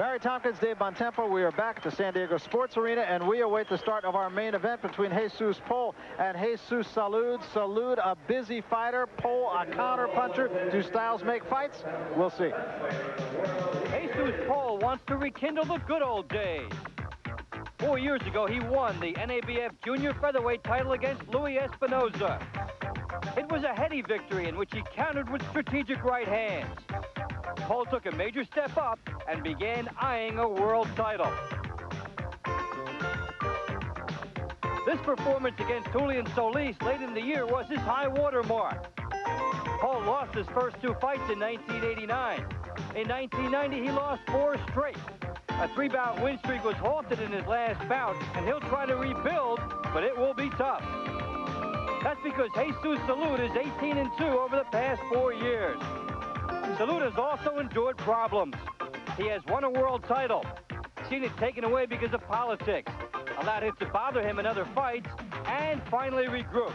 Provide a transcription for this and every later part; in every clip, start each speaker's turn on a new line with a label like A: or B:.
A: Barry Tompkins, Dave Bontempo. We are back at the San Diego Sports Arena, and we await the start of our main event between Jesus Pole and Jesus Salud. Salud, a busy fighter. Pole, a counter puncher. Do styles make fights? We'll see.
B: Jesus Pole wants to rekindle the good old days. 4 years ago, he won the NABF Junior Featherweight title against Louis Espinoza. It was a heady victory in which he countered with strategic right hands. Pole took a major step up and began eyeing a world title. This performance against Julian Solis late in the year was his high water mark. Pole lost his first 2 fights in 1989. In 1990, he lost 4 straight. A 3-bout win streak was halted in his last bout, and he'll try to rebuild, but it will be tough. That's because Jesus Salud is 18-2 over the past 4 years. Salud has also endured problems. He has won a world title, seen it taken away because of politics, allowed it to bother him in other fights, and finally regrouped.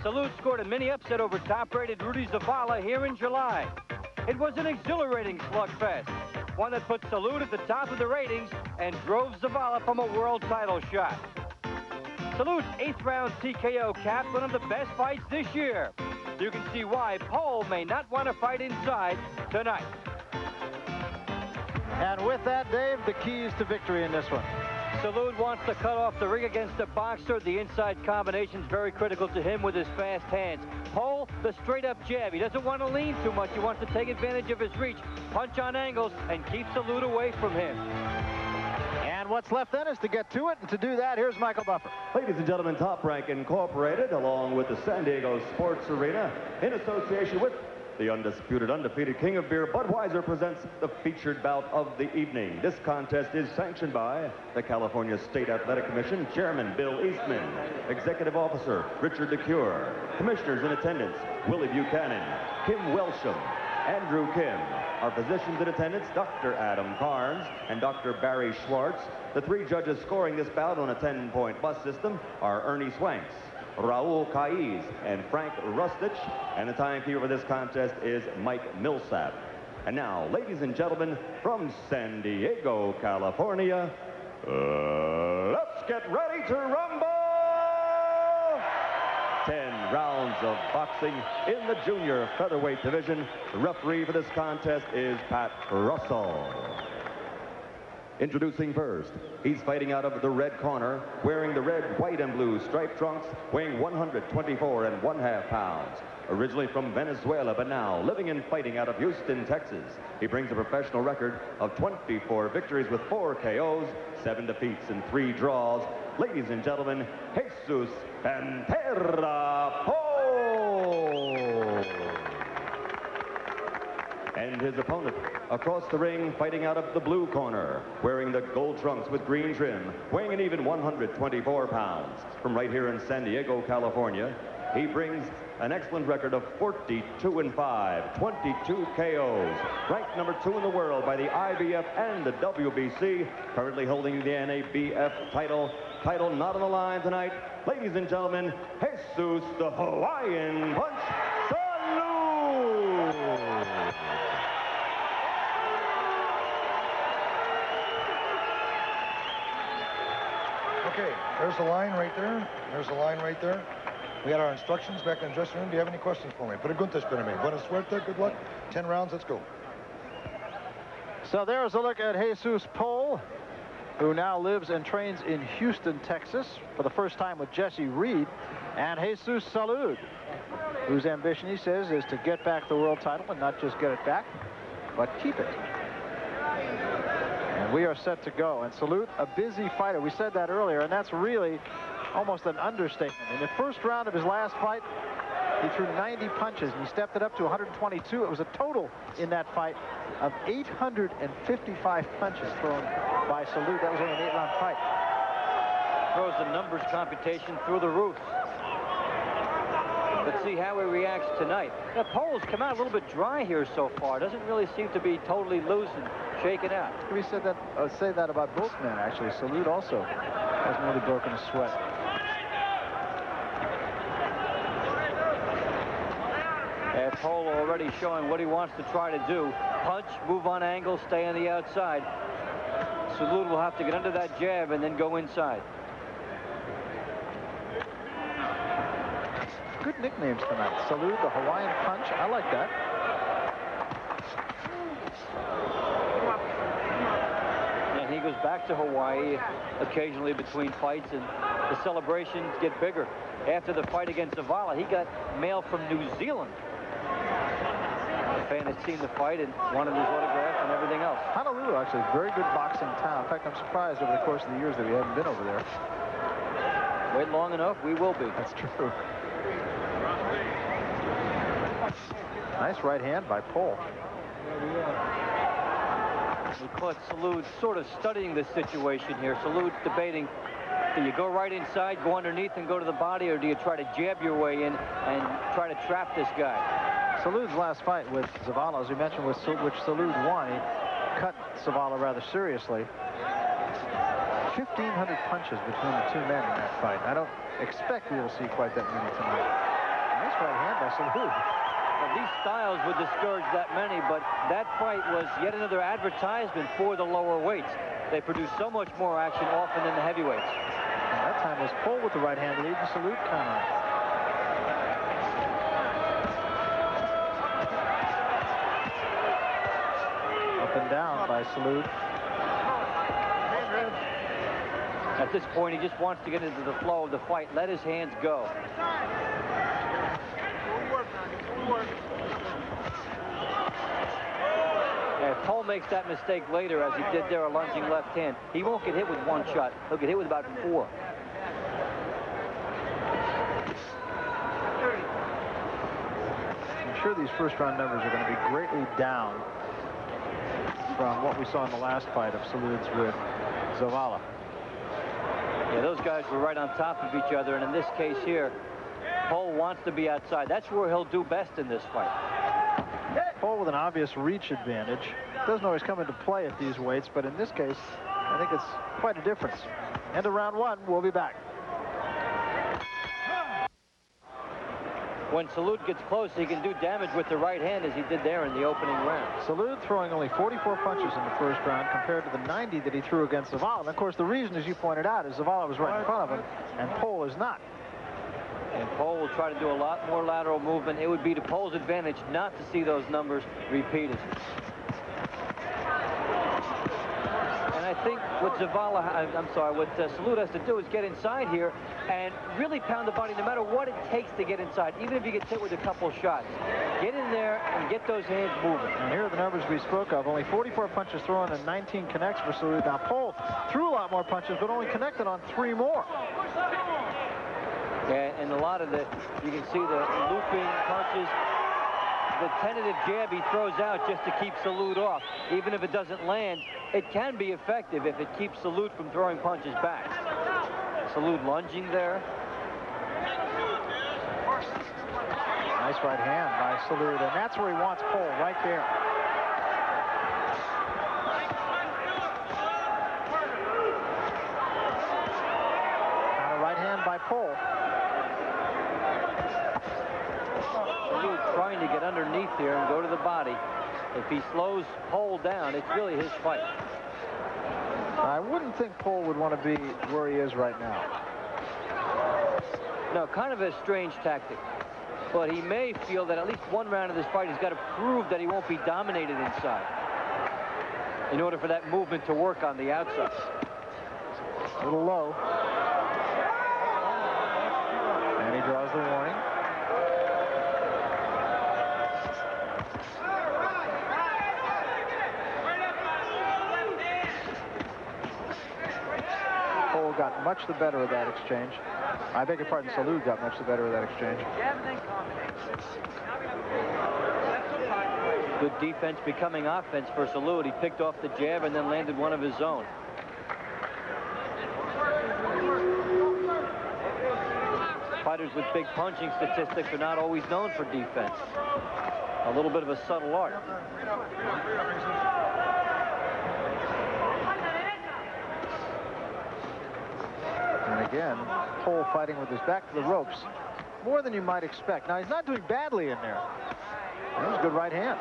B: Salud scored a mini upset over top-rated Rudy Zavala here in July. It was an exhilarating slugfest, one that put Salud at the top of the ratings and drove Zavala from a world title shot. Salud's 8th round TKO capped one of the best fights this year. You can see why Pole may not want to fight inside tonight.
A: And with that, Dave, the keys to victory in this one.
B: Salud wants to cut off the ring against a boxer. The inside combination is very critical to him with his fast hands. Pole, the straight-up jab. He doesn't want to lean too much. He wants to take advantage of his reach, punch on angles, and keep Salud away from him.
A: And what's left then is to get to it, and to do that, here's Michael Buffer.
C: Ladies and gentlemen, Top Rank Incorporated, along with the San Diego Sports Arena, in association with the undisputed, undefeated King of Beer, Budweiser, presents the featured bout of the evening. This contest is sanctioned by the California State Athletic Commission, Chairman Bill Eastman, Executive Officer Richard DeCure, Commissioners in attendance Willie Buchanan, Kim Welsham, Andrew Kim. Our physicians in attendance, Dr. Adam Carnes and Dr. Barry Schwartz. The 3 judges scoring this bout on a 10-point bus system are Ernie Swanks, Raul Caiz, and Frank Rustich. And the timekeeper for this contest is Mike Millsap. And now, ladies and gentlemen, from San Diego, California, let's get ready to rumble! 10 rounds of boxing in the junior featherweight division. The referee for this contest is Pat Russell. Introducing first, he's fighting out of the red corner, wearing the red, white, and blue striped trunks, weighing 124 1/2 pounds. Originally from Venezuela, but now living and fighting out of Houston, Texas. He brings a professional record of 24 victories with 4 KOs, 7 defeats, and 3 draws. Ladies and gentlemen, Jesus Pantera Pole. And his opponent across the ring, fighting out of the blue corner, wearing the gold trunks with green trim, weighing an even 124 pounds. From right here in San Diego, California, he brings an excellent record of 42-5, 22 KOs, ranked number 2 in the world by the IBF and the WBC, currently holding the NABF title not on the line tonight. Ladies and gentlemen, Jesus the Hawaiian Punch Salud!
D: Okay, there's the line right there. There's the line right there. We had our instructions back in the dressing room. Do you have any questions for me? Preguntas para mí. Buena suerte, good luck. 10 rounds, let's go.
A: So there's a look at Jesus Pole, who now lives and trains in Houston, Texas, for the first time with Jesse Reed, and Jesus Salud, whose ambition, he says, is to get back the world title, and not just get it back, but keep it. And we are set to go. And Salud, a busy fighter. We said that earlier, and that's really almost an understatement. In the first round of his last fight, he threw 90 punches, and he stepped it up to 122. It was a total in that fight of 855 punches thrown by Salud. That was only an 8-round fight.
B: Throws the numbers computation through the roof. Let's see how he reacts tonight. The Pole's come out a little bit dry here so far. Doesn't really seem to be totally loose and shaken out.
A: We said that, say that about both men, actually. Salud also hasn't really broken a sweat.
B: And Pole already showing what he wants to try to do. punch, move on angle, stay on the outside. Salud will have to get under that jab and then go inside.
A: Good nicknames tonight. Salud, the Hawaiian Punch. I like that.
B: And he goes back to Hawaii occasionally between fights, and the celebrations get bigger. After the fight against Zavala, he got mail from New Zealand. The fan had seen the fight and wanted his autograph and everything else.
A: Honolulu, actually, a very good boxing town. In fact, I'm surprised over the course of the years that we haven't been over there.
B: Wait long enough, we will be.
A: That's true. Nice right hand by Pole.
B: We caught Salud sort of studying this situation here. Salud debating, do you go right inside, go underneath and go to the body, or do you try to jab your way in and try to trap this guy?
A: Salud's last fight with Zavala, as we mentioned, which Salud won, he cut Zavala rather seriously. 1,500 punches between the two men in that fight. I don't expect we will see quite that many tonight. Nice right hand by Salud.
B: Well, these styles would discourage that many, but that fight was yet another advertisement for the lower weights. They produce so much more action often than the heavyweights.
A: And that time was Pole with the right hand lead, and Salud counter. Up and down by Salud.
B: At this point, he just wants to get into the flow of the fight. Let his hands go. If Pole makes that mistake later, as he did there, a lunging left hand, he won't get hit with one shot. He'll get hit with about 4.
A: I'm sure these first-round numbers are going to be greatly down from what we saw in the last fight of Salud's with Zavala.
B: Yeah, those guys were right on top of each other, and in this case here, Pole wants to be outside. That's where he'll do best in this fight.
A: Pole with an obvious reach advantage. Doesn't always come into play at these weights, but in this case, I think it's quite a difference. End of round 1. We'll be back.
B: When Salud gets close, he can do damage with the right hand, as he did there in the opening round.
A: Salud throwing only 44 punches in the first round compared to the 90 that he threw against Zavala. And of course, the reason, as you pointed out, is Zavala was right in front of him, and Pole is not.
B: And Pole will try to do a lot more lateral movement. It would be to Pole's advantage not to see those numbers repeated. And I think what what Salud has to do is get inside here and really pound the body no matter what it takes to get inside, even if he gets hit with a couple shots. Get in there and get those hands moving.
A: And here are the numbers we spoke of. Only 44 punches thrown and 19 connects for Salud. Now, Pole threw a lot more punches, but only connected on 3 more.
B: And a lot of you can see the looping punches, the tentative jab he throws out just to keep Salud off. Even if it doesn't land, it can be effective if it keeps Salud from throwing punches back. Salud lunging there.
A: Nice right hand by Salud, and that's where he wants Pole, right there. Now a right hand by Pole.
B: Salud trying to get underneath here and go to the body. If he slows Pole down, it's really his fight.
A: I wouldn't think Pole would want to be where he is right now.
B: No, kind of a strange tactic. But he may feel that at least one round of this fight, he's got to prove that he won't be dominated inside in order for that movement to work on the outside.
A: A little low. And he draws the warning. Pole got much the better of that exchange. I beg your pardon, Salud got much the better of that exchange.
B: Good defense becoming offense for Salud. He picked off the jab and then landed one of his own. Fighters with big punching statistics are not always known for defense. A little bit of a subtle art.
A: And again, Pole fighting with his back to the ropes. More than you might expect. Now, he's not doing badly in there. That was a good right hand.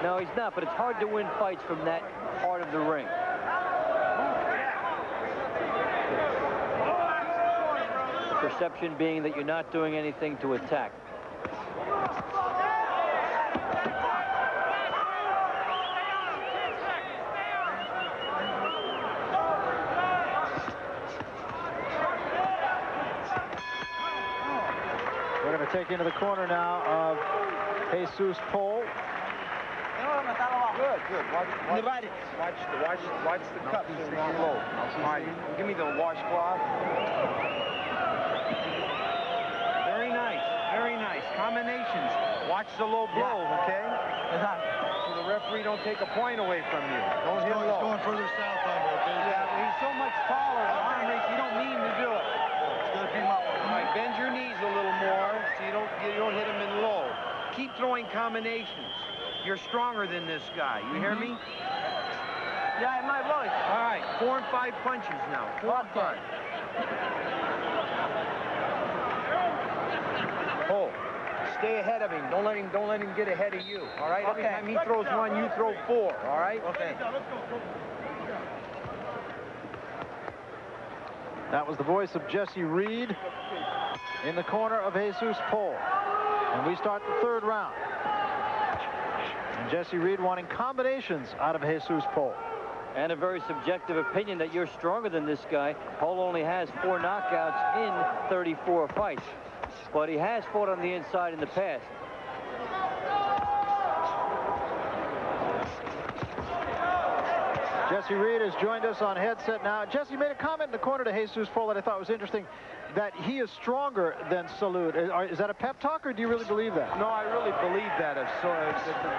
B: No, he's not, but it's hard to win fights from that part of the ring. The perception being that you're not doing anything to attack.
A: We're going to take into the corner now of Jesus Pole.
E: Good, good. Watch the cups down low. All right, give me the washcloth. Very nice, very nice. Combinations. Watch the low blow, okay? So the referee don't take a point away from you. Don't hit low.
D: He's going further south on me, okay?
E: Yeah, but he's so much taller. The arm race, you don't mean to do it.
D: It's going to beat him up.
E: All right, bend your knees a little more so you don't hit him in low. Keep throwing combinations. You're stronger than this guy. You hear me?
B: Yeah, in my voice.
E: All right, 4 and 5 punches now. 4 and 5. Pull. Stay ahead of him. Don't let him get ahead of you. All right? Every time he throws 1, you throw 4. All right?
B: Okay.
A: That was the voice of Jesse Reed in the corner of Jesus Pole. And we start the third round. And Jesse Reed wanting combinations out of Jesus Pole.
B: And a very subjective opinion that you're stronger than this guy. Pole only has 4 knockouts in 34 fights. But he has fought on the inside in the past.
A: Jesse Reed has joined us on headset now. Jesse made a comment in the corner to Jesus Pole that I thought was interesting, that he is stronger than Salud. Is that a pep talk, or do you really believe that?
E: No, I really believe that. The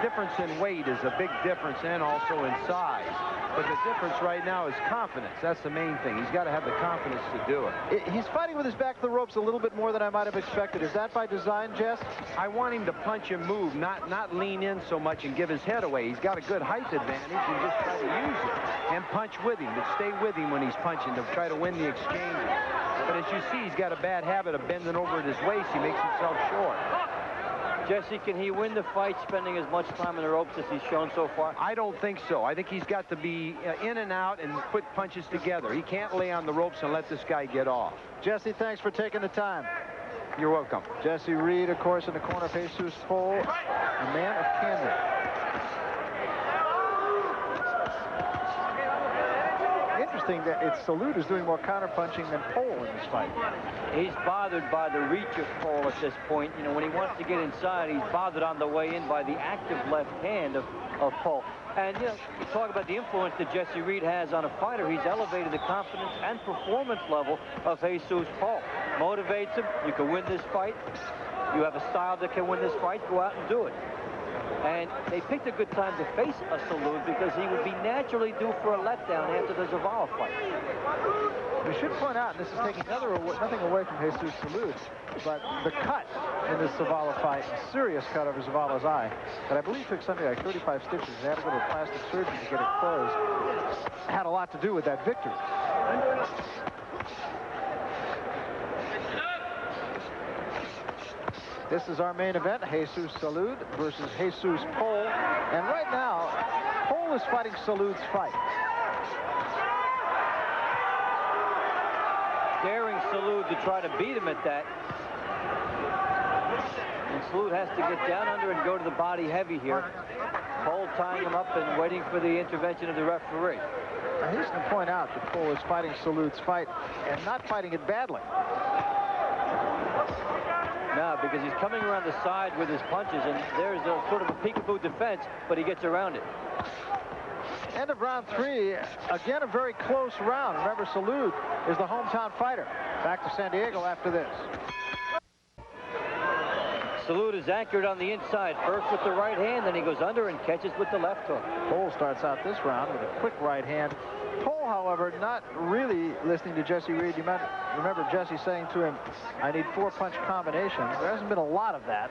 E: difference in weight is a big difference, and also in size. But the difference right now is confidence. That's the main thing. He's got to have the confidence to do it.
A: He's fighting with his back to the ropes a little bit more than I might have expected. Is that by design, Jess?
E: I want him to punch and move, not lean in so much and give his head away. He's got a good height advantage, and just try to use it. And punch with him, to stay with him when he's punching, to try to win the exchange. But as you see, he's got a bad habit of bending over at his waist. He makes himself short.
B: Jesse, can he win the fight spending as much time in the ropes as he's shown so far?
E: I don't think so. I think he's got to be in and out and put punches together. He can't lay on the ropes and let this guy get off.
A: Jesse, thanks for taking the time.
E: You're welcome.
A: Jesse Reed, of course, in the corner of Jesus Pole, a man of candor. Interesting that Salud is doing more counterpunching than Pole in this fight.
B: He's bothered by the reach of Pole at this point. You know, when he wants to get inside, he's bothered on the way in by the active left hand of Pole. And, you know, you talk about the influence that Jesse Reed has on a fighter. He's elevated the confidence and performance level of Jesus Pole. Motivates him. You can win this fight. You have a style that can win this fight. Go out and do it. And they picked a good time to face a Salud because he would be naturally due for a letdown after the Zavala fight.
A: We should point out, and this is taking nothing away from Jesus Salud, but the cut in this Zavala fight, a serious cut over Zavala's eye, that I believe took something like 35 stitches. They had to go to a plastic surgeon to get it closed. Had a lot to do with that victory. This is our main event, Jesus Salud versus Jesus Pole. And right now, Pole is fighting Salud's fight.
B: Daring Salud to try to beat him at that. And Salud has to get down under and go to the body heavy here. Pole tying him up and waiting for the intervention of the referee.
A: I hasten to point out that Pole is fighting Salud's fight and not fighting it badly.
B: No, because he's coming around the side with his punches, and there's a sort of a peekaboo defense, but he gets around it.
A: End of round 3. Again, a very close round. Remember, Salud is the hometown fighter. Back to San Diego after this.
B: Salud is anchored on the inside, first with the right hand, then he goes under and catches with the left hook.
A: Pole starts out this round with a quick right hand. Pole, however, not really listening to Jesse Reed. You might remember Jesse saying to him, I need 4-punch combinations. There hasn't been a lot of that.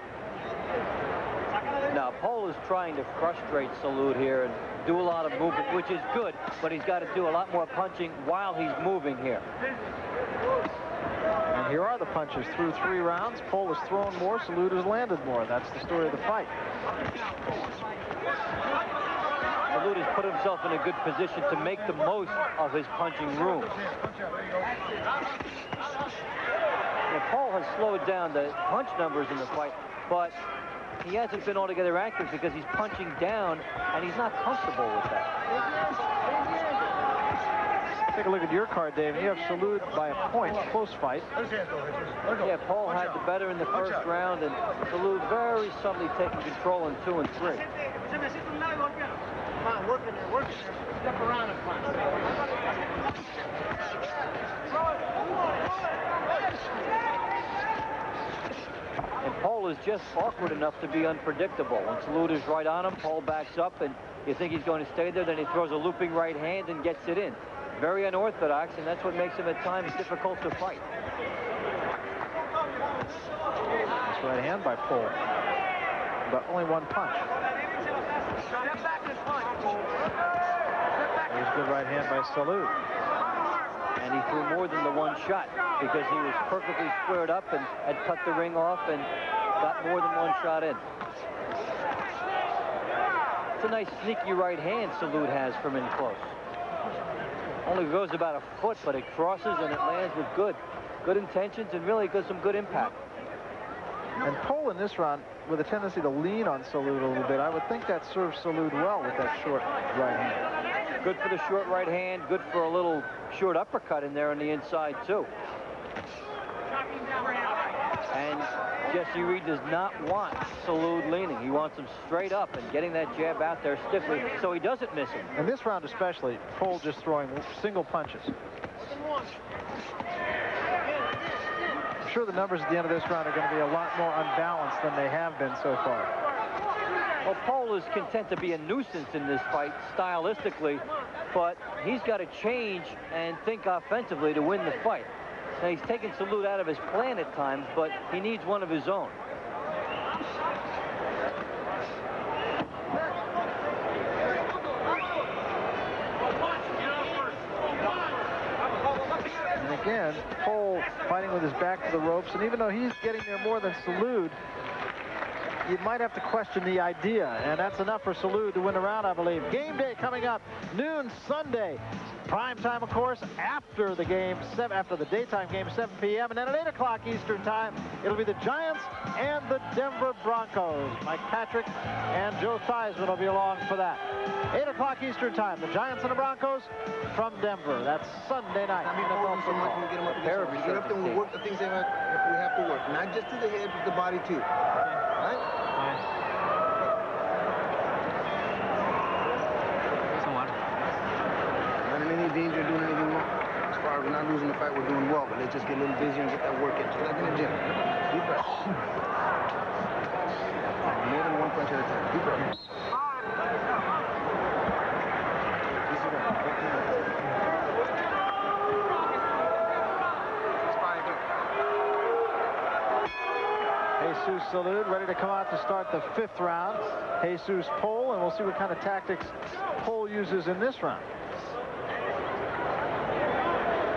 B: Now, Pole is trying to frustrate Salud here and do a lot of movement, which is good, but he's got to do a lot more punching while he's moving here.
A: And here are the punches through 3 rounds. Pole has thrown more, Salud has landed more. That's the story of the fight.
B: put himself in a good position to make the most of his punching room. Now, Paul has slowed down the punch numbers in the fight, but he hasn't been altogether accurate because he's punching down, and he's not comfortable with that.
A: Take a look at your card, Dave. You have Salud by a point. Close fight.
B: Yeah, Paul had the better in the first round, and Salud very subtly taking control in 2 and 3.
F: Come on, work in there, work in there. Step around and punch.
B: And Paul is just awkward enough to be unpredictable. When Salud is right on him, Paul backs up, and you think he's going to stay there, then he throws a looping right hand and gets it in. Very unorthodox, and that's what makes him at times difficult to fight.
A: Nice right hand by Paul, but only one punch.
F: Step back and punch.
A: There's a good right hand by Salud.
B: And he threw more than the one shot because he was perfectly squared up and had cut the ring off and got more than one shot in. It's a nice sneaky right hand Salud has from in close. Only goes about a foot, but it crosses and it lands with good intentions and really some good impact.
A: And Paul in this round with a tendency to lean on Salud a little bit. I would think that serves Salud well with that short right hand.
B: Good for the short right hand, good for a little short uppercut in there on the inside too. And Jesse Reed does not want Salud leaning. He wants him straight up and getting that jab out there stiffly so he doesn't miss him.
A: In this round especially, Paul just throwing single punches. I'm sure the numbers at the end of this round are going to be a lot more unbalanced than they have been so far.
B: Well, Paul is content to be a nuisance in this fight stylistically, but he's got to change and think offensively to win the fight. Now, he's taken Salud out of his plan at times, but he needs one of his own.
A: And again, Paul fighting with his back to the ropes, and even though he's getting there more than Salud, you might have to question the idea, and that's enough for Salud to win the round, I believe. Game day coming up, noon Sunday. Prime time, of course, after the game, after the daytime game, 7 p.m. And then at 8 o'clock Eastern time, it'll be the Giants and the Denver Broncos. Mike Patrick and Joe Theismann will be along for that. 8 o'clock Eastern time, the Giants and the Broncos from Denver. That's Sunday night.
F: Get up there and we'll work the things that we have to work. Not just to the head, but the body too. Right? Not in any danger of doing anything wrong. As far as we're not losing the fight, we're doing well, but let's just get a little busier and get that work in. Just like in the gym. Deep breath. More than one punch at a time. Deep breath.
A: Jesus Salud ready to come out to start the 5th round. Jesus Paul, and we'll see what kind of tactics Paul uses in this round.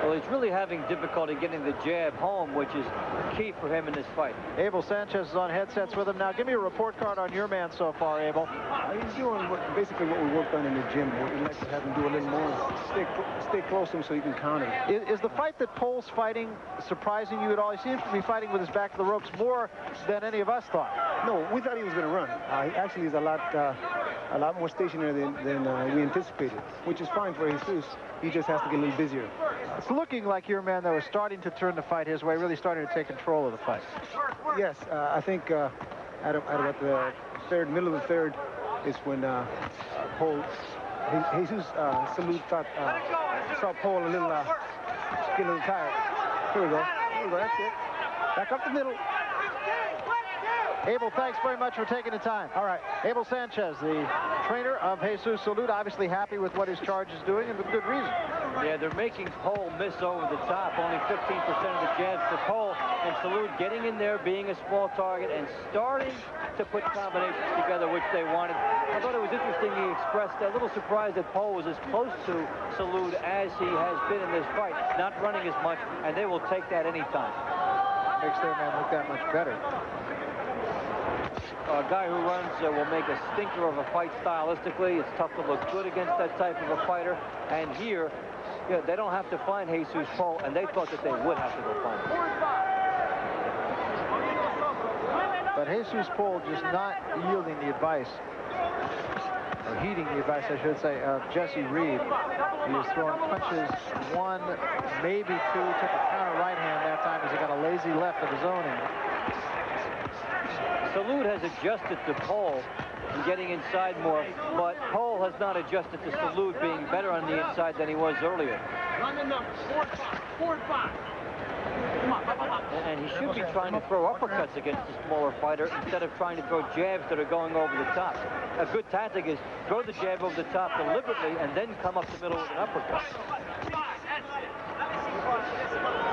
B: Well, he's really having difficulty getting the jab home, which is key for him in this fight.
A: Abel Sanchez is on headsets with him now. Give me a report card on your man so far, Abel.
G: He's doing basically what we worked on in the gym. We'd like to have him do a little more. Stay close to him so he can counter.
A: Is the fight that Pole's fighting surprising you at all? He seems to be fighting with his back to the ropes more than any of us thought.
G: No, we thought he was going to run. He actually is a lot more stationary than we anticipated, which is fine for Jesus. He just has to get a little busier.
A: It's looking like your man, though, is starting to turn the fight his way, really starting to take control of the fight.
G: Yes, I think at about the middle of the third is when Jesus Salud saw Paul a little, get a little tired. Here we go, that's it.
A: Back up the middle. Abel, thanks very much for taking the time. All right, Abel Sanchez, the trainer of Jesus Salud, obviously happy with what his charge is doing, and with good reason.
B: Yeah, they're making Paul miss over the top. Only 15% of the jabs for Paul, and Salud getting in there, being a small target, and starting to put combinations together, which they wanted. I thought it was interesting he expressed a little surprise that Paul was as close to Salud as he has been in this fight, not running as much, and they will take that anytime.
A: Makes their man look that much better.
B: a guy who runs will make a stinker of a fight stylistically. It's tough to look good against that type of a fighter. And here, they don't have to find Jesus Pole, and they thought that they would have to go find him.
A: But Jesus Pole just not yielding the advice, or heeding the advice, I should say, of Jesse Reed. He was throwing punches, one, maybe two, took a counter right hand that time as he got a lazy left of his own.
B: Salud has adjusted to Pole and getting inside more, but Pole has not adjusted to Salud being better on the inside than he was earlier. And he should be trying to throw uppercuts against the smaller fighter instead of trying to throw jabs that are going over the top. A good tactic is throw the jab over the top deliberately and then come up the middle with an uppercut.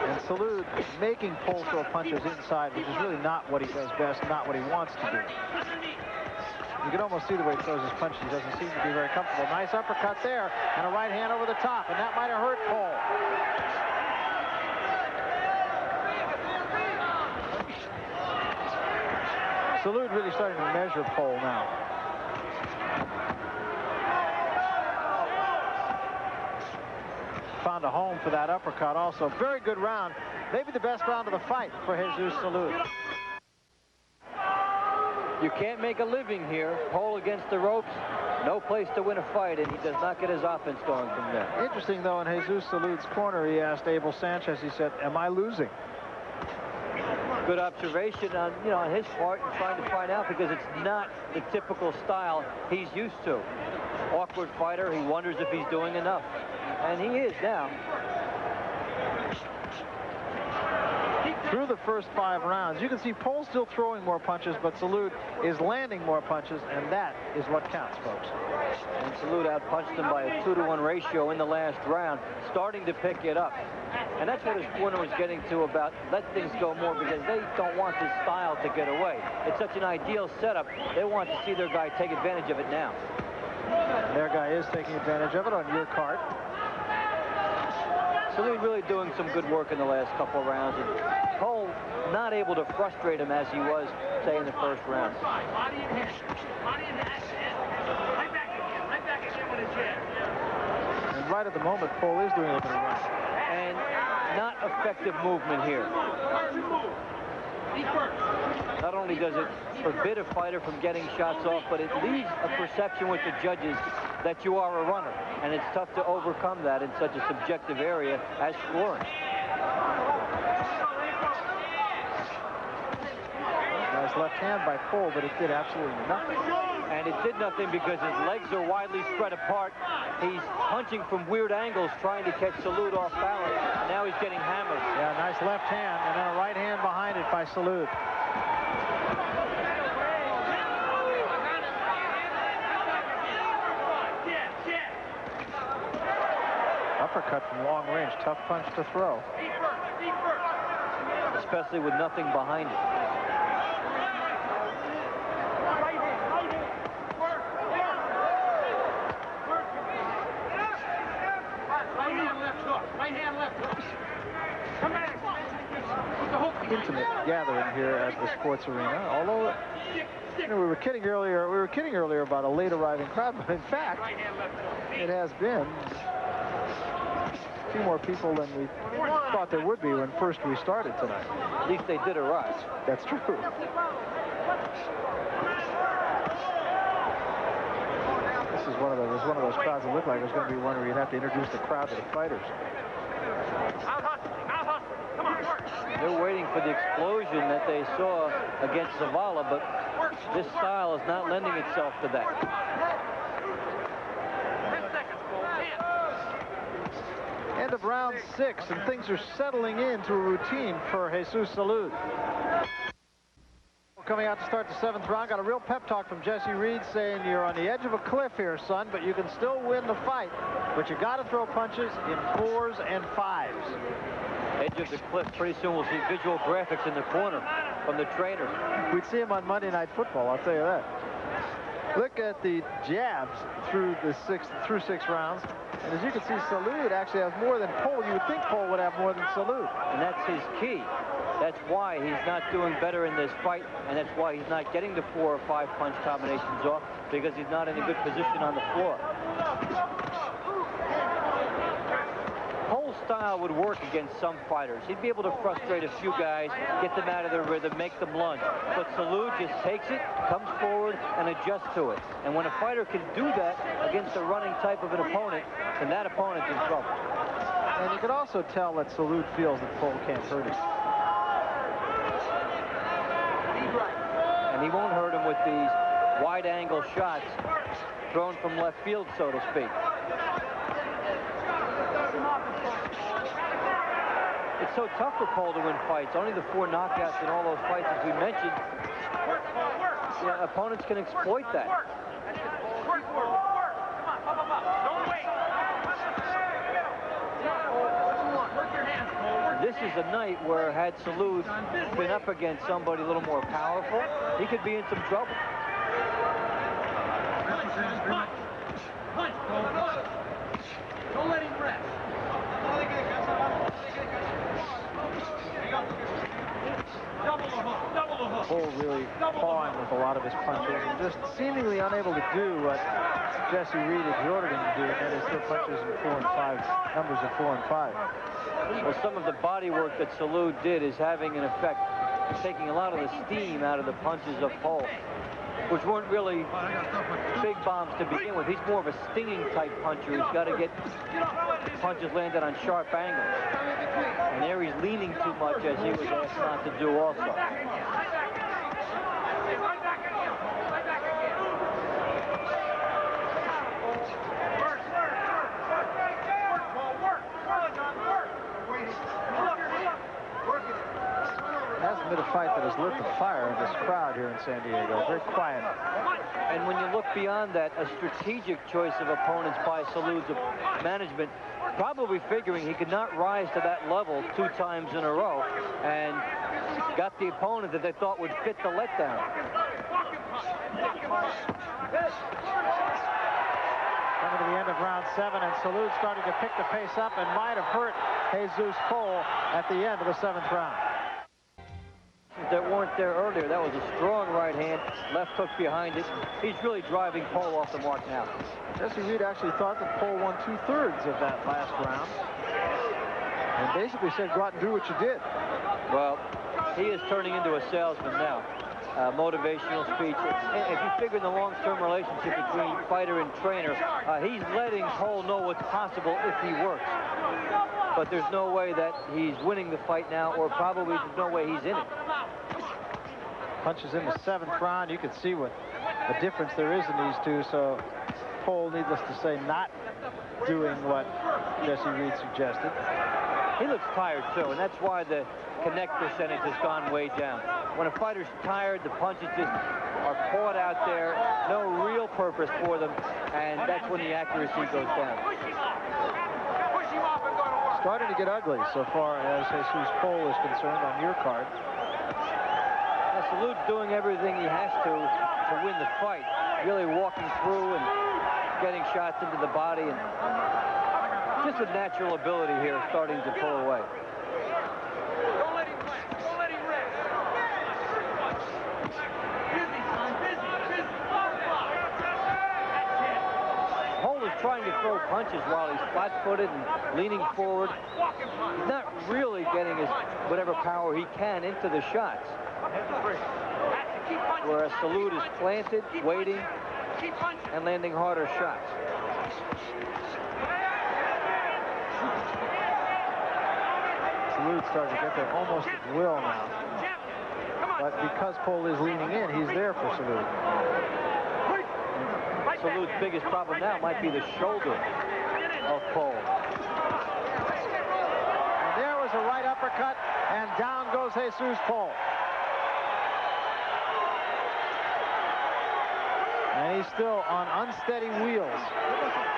A: And Salud making Pole throw punches inside, which is really not what he does best, not what he wants to do. You can almost see the way he throws his punches. He doesn't seem to be very comfortable. Nice uppercut there, and a right hand over the top, and that might have hurt Pole. Salud really starting to measure Pole now. Found a home for that uppercut also. Very good round. Maybe the best round of the fight for Jesus Salud.
B: You can't make a living here. Pole against the ropes. No place to win a fight, and he does not get his offense going from there.
A: Interesting, though, in Jesus Salud's corner, he asked Abel Sanchez, he said, am I losing?
B: Good observation on, on his part, and trying to find out, because it's not the typical style he's used to. Awkward fighter. He wonders if he's doing enough. And he is now.
A: Through the first 5 rounds, you can see Pole still throwing more punches, but Salud is landing more punches, and that is what counts, folks.
B: And Salud outpunched him by a 2-to-1 ratio in the last round, starting to pick it up. And that's what his corner was getting to about let things go more, because they don't want this style to get away. It's such an ideal setup. They want to see their guy take advantage of it now.
A: And their guy is taking advantage of it on your card.
B: Salud really doing some good work in the last couple of rounds. And Pole not able to frustrate him as he was, say, in the first round.
A: And right at the moment, Pole is doing a little bit of running.
B: And not effective movement here. Not only does it forbid a fighter from getting shots off, but it leaves a perception with the judges that you are a runner. And it's tough to overcome that in such a subjective area as scoring.
A: Nice left hand by Pole, but it did absolutely nothing.
B: And it did nothing because his legs are widely spread apart. He's punching from weird angles, trying to catch Salud off balance. And now he's getting hammered.
A: Yeah, nice left hand, and then a right hand behind it by Salud. Uppercut from long range, tough punch to throw.
B: Especially with nothing behind it.
A: Intimate gathering here at the sports arena. Although, we were kidding earlier about a late arriving crowd, but in fact, it has been a few more people than we thought there would be when first we started tonight.
B: At least they did arrive.
A: That's true. This is one of those crowds that looked like it was going to be one where you'd have to introduce the crowd to the fighters.
B: They're waiting for the explosion that they saw against Zavala, but this style is not lending itself to that.
A: End of round 6, and things are settling into a routine for Jesus Salud. Coming out to start the 7th round, got a real pep talk from Jesse Reed saying you're on the edge of a cliff here, son, but you can still win the fight. But you got to throw punches in 4s and 5s.
B: Edge of the cliff. Pretty soon we'll see visual graphics in the corner from the trainer.
A: We'd see him on Monday Night Football, I'll tell you that. Look at the jabs through 6 rounds. And as you can see, Salud actually has more than Pole. You would think Pole would have more than Salud.
B: And that's his key. That's why he's not doing better in this fight, and that's why he's not getting the 4 or 5 punch combinations off, because he's not in a good position on the floor. Pole's style would work against some fighters. He'd be able to frustrate a few guys, get them out of their rhythm, make them lunge. But Salud just takes it, comes forward, and adjusts to it. And when a fighter can do that against a running type of an opponent, then that opponent's in trouble.
A: And you could also tell that Salud feels that Pole can't hurt him.
B: And he won't hurt him with these wide-angle shots thrown from left field, so to speak. It's so tough for Pole to win fights. Only the 4 knockouts in all those fights, as we mentioned. Yeah, opponents can exploit that. This is a night where, had Salud been up against somebody a little more powerful, he could be in some trouble. Don't let him rest.
A: Pole really pawing with a lot of his punches and just seemingly unable to do what Jesse Reed exhorted him to do, and that is throw punches in 4 and 5, numbers of 4 and 5.
B: Well, some of the body work that Salud did is having an effect, taking a lot of the steam out of the punches of Pole, which weren't really big bombs to begin with. He's more of a stinging type puncher. He's got to get punches landed on sharp angles. And there he's leaning too much, as he was asked not to do also.
A: Hasn't been a fight that has lit the fire in this crowd here in San Diego. Very quiet.
B: And when you look beyond that, a strategic choice of opponents by Salud's management, probably figuring he could not rise to that level 2 times in a row, and got the opponent that they thought would fit the letdown.
A: Coming to the end of round 7, and Salud starting to pick the pace up and might have hurt Jesus Pole at the end of the 7th round.
B: That weren't there earlier. That was a strong right hand, left hook behind it. He's really driving Pole off the mark now.
A: Jesse Reed actually thought that Pole won 2/3 of that last round, and basically said, go out and do what you did.
B: Well, he is turning into a salesman now. Motivational speech. If you figure the long-term relationship between fighter and trainer, he's letting Pole know what's possible if he works. But there's no way that he's winning the fight now, or probably there's no way he's in it.
A: Punches in the 7th round. You can see what a difference there is in these two. So Pole, needless to say, not doing what Jesse Reed suggested.
B: He looks tired too, and that's why the connect percentage has gone way down. When a fighter's tired, the punches just are caught out there, no real purpose for them, and that's when the accuracy goes down.
A: Starting to get ugly so far as Jesus Pole is concerned on your card.
B: Salud's doing everything he has to win the fight. Really walking through and getting shots into the body, and just a natural ability here starting to pull away.
H: Don't let him rest. Don't let him rest. Busy, son. Busy.
B: Pole is trying to throw punches while he's flat-footed and leaning forward. He's not really getting his whatever power he can into the shots. Whereas Salud is planted, waiting, and landing harder shots.
A: Salud's starting to get there almost at will now. But because Pole is leaning in, he's there for Salud.
B: Salud's biggest problem now might be the shoulder of Pole.
A: And there was a right uppercut, and down goes Jesus Pole. And he's still on unsteady wheels.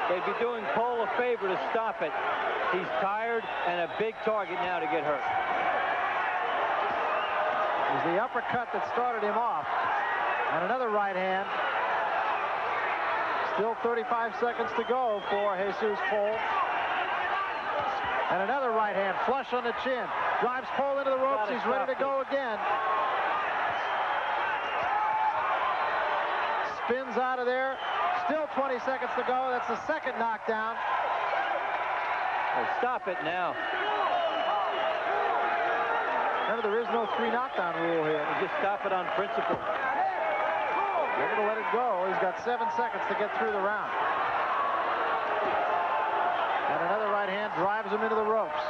B: They'd be doing Pole a favor to stop it. He's tired and a big target now to get hurt.
A: It was the uppercut that started him off. And another right hand. Still 35 seconds to go for Jesus Pole. And another right hand, flush on the chin. Drives Pole into the ropes. He's ready to go again. Spins out of there. Still 20 seconds to go. That's the second knockdown.
B: Oh, stop it now.
A: Remember, there is no 3 knockdown rule here.
B: Just stop it on principle.
A: They're going to let it go. He's got 7 seconds to get through the round. And another right hand drives him into the ropes.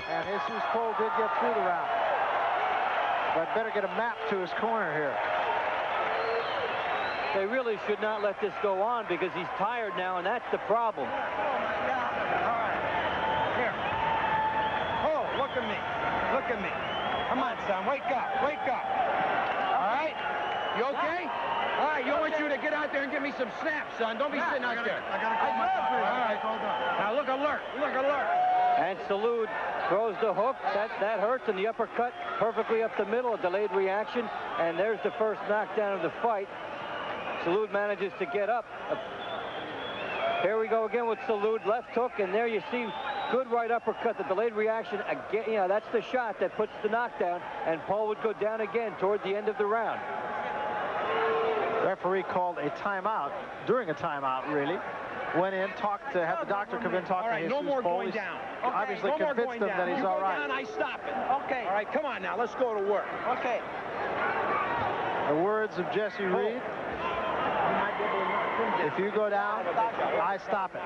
A: And Jesus Pole did get through the round. But better get a map to his corner here.
B: They really should not let this go on because he's tired now, and that's the problem.
F: All right. Here. Oh, look at me. Look at me. Come on, son. Wake up. Wake up. All right? You okay? All right, I want you to get out there and give me some snaps, son. Don't be sitting out there.
D: I got to call my doctor.
F: All right. Now look alert. Look alert.
B: And Salud throws the hook. That hurts, and the uppercut perfectly up the middle, a delayed reaction. And there's the first knockdown of the fight. Salud manages to get up. Here we go again with Salud, left hook, and there you see good right uppercut, the delayed reaction. Again, you know, that's the shot that puts the knockdown, and Paul would go down again toward the end of the round.
A: The referee called a timeout, during a timeout, really. Went in, talked to, had the doctor come in, talk to Jesus Pole.
F: No more going down. Okay,
A: obviously
F: no more
A: convinced
F: going
A: him
F: down.
A: that he's all right.
F: You go down, I stop it. Okay. All right, come on now, let's go to work. Okay.
A: The words of Jesse Reed. If you go down, I stop it.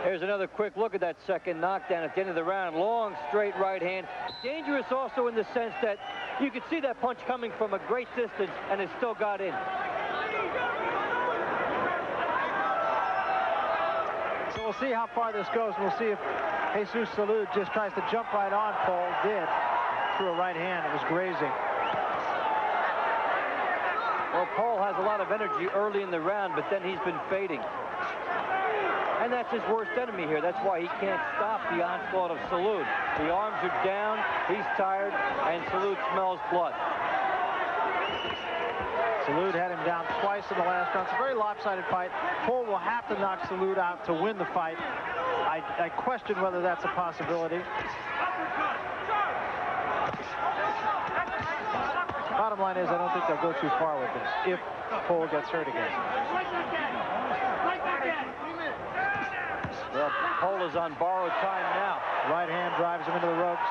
B: Here's another quick look at that second knockdown at the end of the round. Long, straight right hand. Dangerous also in the sense that you could see that punch coming from a great distance, and it still got in.
A: So we'll see how far this goes. We'll see if Jesus Salud just tries to jump right on Pole. Did. Through a right hand. It was grazing.
B: Well, Paul has a lot of energy early in the round, but then he's been fading. And that's his worst enemy here. That's why he can't stop the onslaught of Salud. The arms are down, he's tired, and Salud smells blood.
A: Salud had him down twice in the last round. It's a very lopsided fight. Pole will have to knock Salud out to win the fight. I question whether that's a possibility. Bottom line is, I don't think they'll go too far with this if Pole gets hurt again.
B: Well, Pole is on borrowed time now.
A: Right hand drives him into the ropes.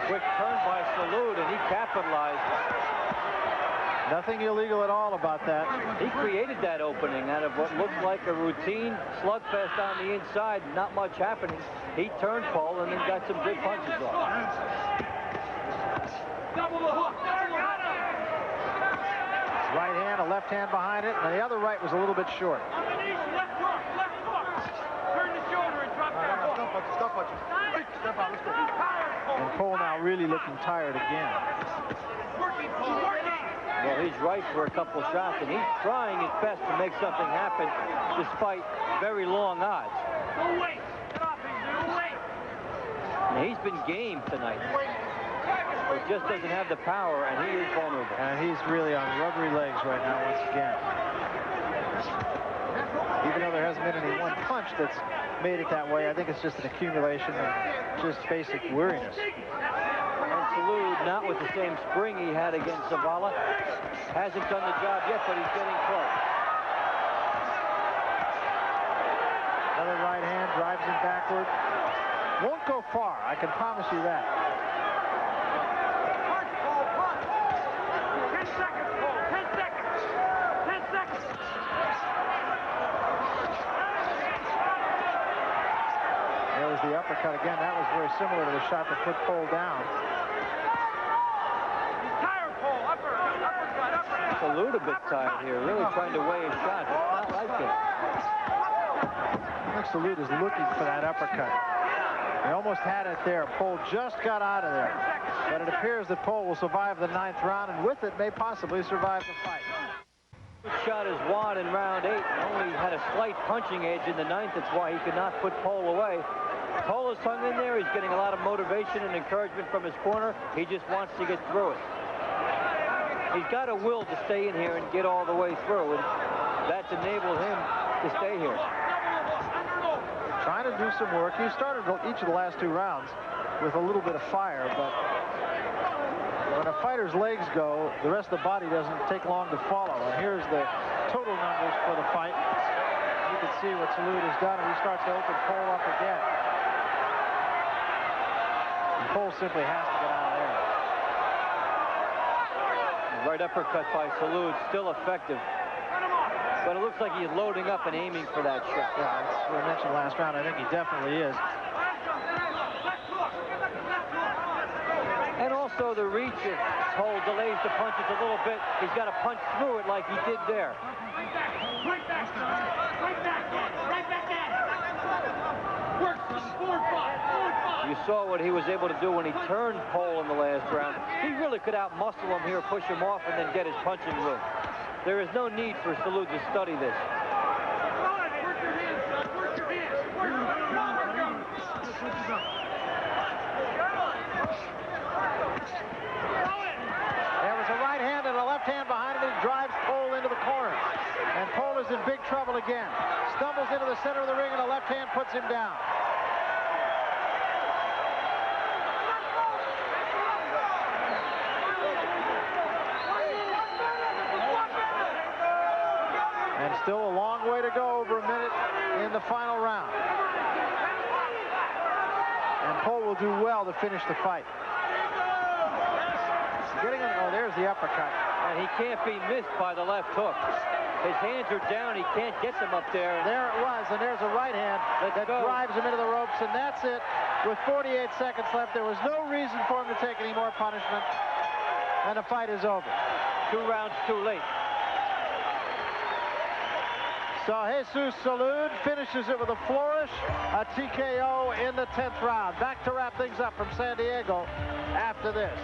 B: Quick turn by Salud, and he capitalized.
A: Nothing illegal at all about that.
B: He created that opening out of what looked like a routine slugfest on the inside. Not much happening. He turned Paul and then got some good punches off.
A: Right hand, a left hand behind it, and the other right was a little bit short.
H: Left hook. Turn the shoulder and drop that hook.
D: Stop punching. Step out, let's go.
A: And Pole now really looking tired again.
B: Well, he's right for a couple shots, and he's trying his best to make something happen despite very long odds.
H: Go wait. Get off him. Go wait.
B: And he's been game tonight. But just doesn't have the power, and he is vulnerable.
A: And he's really on rubbery legs right now once again. Even though there hasn't been any one punch that's made it that way, I think it's just an accumulation of just basic weariness.
B: And Salud, not with the same spring he had against Zavala. Hasn't done the job yet, but he's getting close.
A: Another right hand drives him backward. Won't go far, I can promise you that.
H: 10 seconds, Paul. 10 seconds. 10 seconds.
A: There was the uppercut again. That was very similar to the shot that put Pole down.
H: Tired, Paul. Uppercut.
B: Salud a bit tired here, really trying to weigh his shots. It's not like it.
A: I think Salud is looking for that uppercut. He almost had it there. Pole just got out of there. But it appears that Pole will survive the 9th round, and with it may possibly survive the fight.
B: Shot his wad in round 8 and only had a slight punching edge in the 9th. That's why he could not put Pole away. Pole is hung in there. He's getting a lot of motivation and encouragement from his corner. He just wants to get through it. He's got a will to stay in here and get all the way through, and that's enabled him to stay here.
A: Trying to do some work. He started each of the last 2 rounds with a little bit of fire, but when a fighter's legs go, the rest of the body doesn't take long to follow. And here's the total numbers for the fight. You can see what Salud has done, and he starts to open Pole up again. And Pole simply has to get out of there.
B: Right uppercut by Salud, still effective. But it looks like he's loading up and aiming for that shot.
A: Yeah, that's what I mentioned last round. I think he definitely is.
B: And also the reach of Pole delays the punches a little bit. He's got to punch through it like he did there.
H: Right back, son. Right back, right back at it. Work, son. Forward five.
B: You saw what he was able to do when he turned Pole in the last round. He really could outmuscle him here, push him off, and then get his punching room. There is no need for Salud to study this.
H: Work your hands, son. Work your hands. Work
A: There was a right hand and a left hand behind him. He drives Pole into the corner. And Pole is in big trouble again. Stumbles into the center of the ring, and a left hand puts him down. And still a long way to go, over a minute in the final round. And Pole will do well to finish the fight. Oh, there's the uppercut.
B: And he can't be missed by the left hook. His hands are down. He can't get them up there.
A: There it was, and there's a right hand that drives him into the ropes, and that's it. With 48 seconds left, there was no reason for him to take any more punishment, and the fight is over.
B: 2 rounds too late.
A: So Jesus Salud finishes it with a flourish, a TKO in the 10th round. Back to wrap things up from San Diego after this.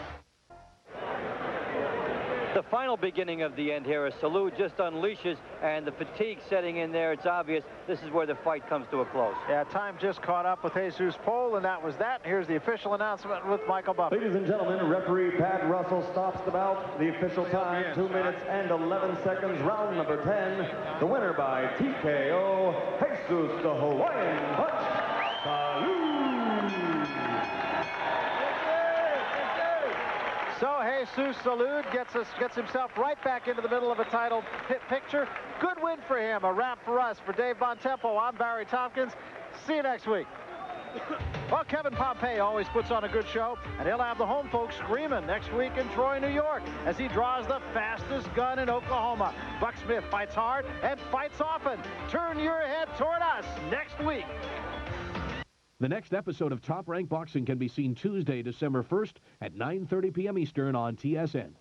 B: The final beginning of the end here as Salud just unleashes, and the fatigue setting in there. It's obvious this is where the fight comes to a close.
A: Yeah, time just caught up with Jesus Pole, and that was that. Here's the official announcement with Michael Buffer.
C: Ladies and gentlemen, referee Pat Russell stops the bout. The official time, 2 minutes and 11 seconds, round number 10. The winner by TKO, Jesus the Hawaiian Punch, Salud.
A: So Jesus Salud gets himself right back into the middle of a title picture. Good win for him. A wrap for us. For Dave Von Tempo, I'm Barry Tompkins. See you next week. Well, Kevin Pompey always puts on a good show, and he'll have the home folks screaming next week in Troy, New York, as he draws the fastest gun in Oklahoma. Buck Smith fights hard and fights often. Turn your head toward us next week.
I: The next episode of Top Rank Boxing can be seen Tuesday, December 1st at 9:30 p.m. Eastern on TSN.